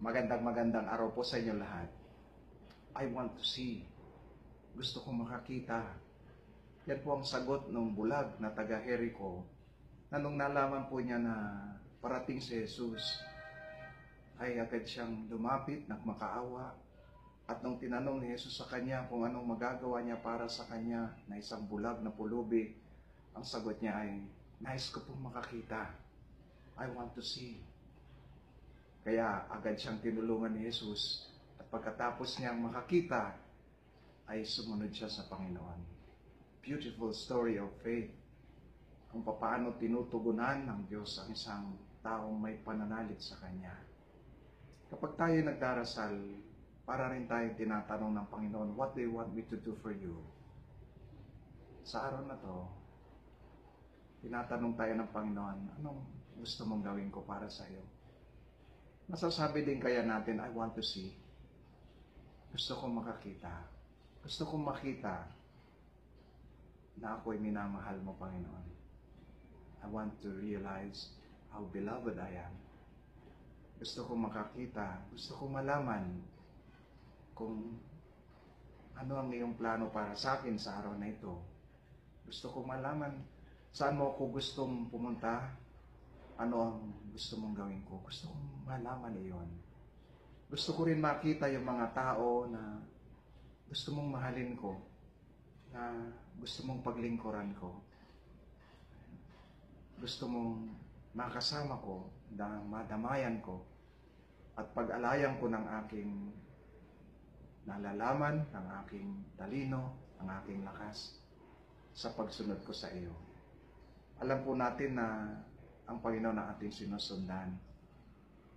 Magandang araw po sa inyo lahat. I want to see. Gusto kong makakita. Yan po ang sagot ng bulag na taga Jericho na nung nalaman po niya na parating si Jesus, ay agad siyang lumapit, nagmakaawa. At nung tinanong ni Jesus sa kanya kung anong magagawa niya para sa kanya na isang bulag na pulubi, ang sagot niya ay, nais ko pong makakita. I want to see. Kaya agad siyang tinulungan ni Jesus at pagkatapos niyang makakita, ay sumunod siya sa Panginoon. Beautiful story of faith. Kung paano tinutugunan ng Diyos ang isang taong may pananalig sa Kanya. Kapag tayo nagdarasal, para rin tayo tinatanong ng Panginoon, what do you want me to do for you? Sa araw na to, tinatanong tayo ng Panginoon, anong gusto mong gawin ko para sa iyo? Masasabi din kaya natin, I want to see. Gusto kong makakita. Gusto kong makita na ako'y minamahal mo, Panginoon. I want to realize how beloved I am. Gusto kong makakita. Gusto kong malaman kung ano ang iyong plano para sa akin sa araw na ito. Gusto kong malaman saan mo ako gustong pumunta. Ano ang gusto mong gawin ko? Gusto kong malaman iyon. Gusto ko rin makita yung mga tao na gusto mong mahalin ko, na gusto mong paglingkuran ko. Gusto mong makasama ko, na madamayan ko, at pag-alayan ko ng aking nalalaman, ng aking talino, ng aking lakas sa pagsunod ko sa iyo. Alam po natin na ang Panginoon ang ating sinusundan.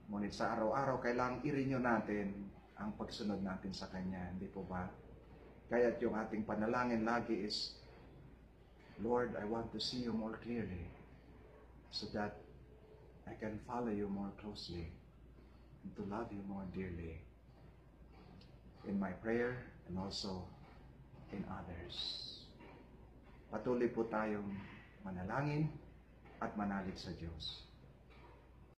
Ngunit sa araw-araw, kailangang i-renew natin ang pagsunod natin sa Kanya. Hindi po ba? Kaya't yung ating panalangin lagi is, Lord, I want to see you more clearly so that I can follow you more closely and to love you more dearly in my prayer and also in others. Patuloy po tayong manalangin at manalig sa Diyos.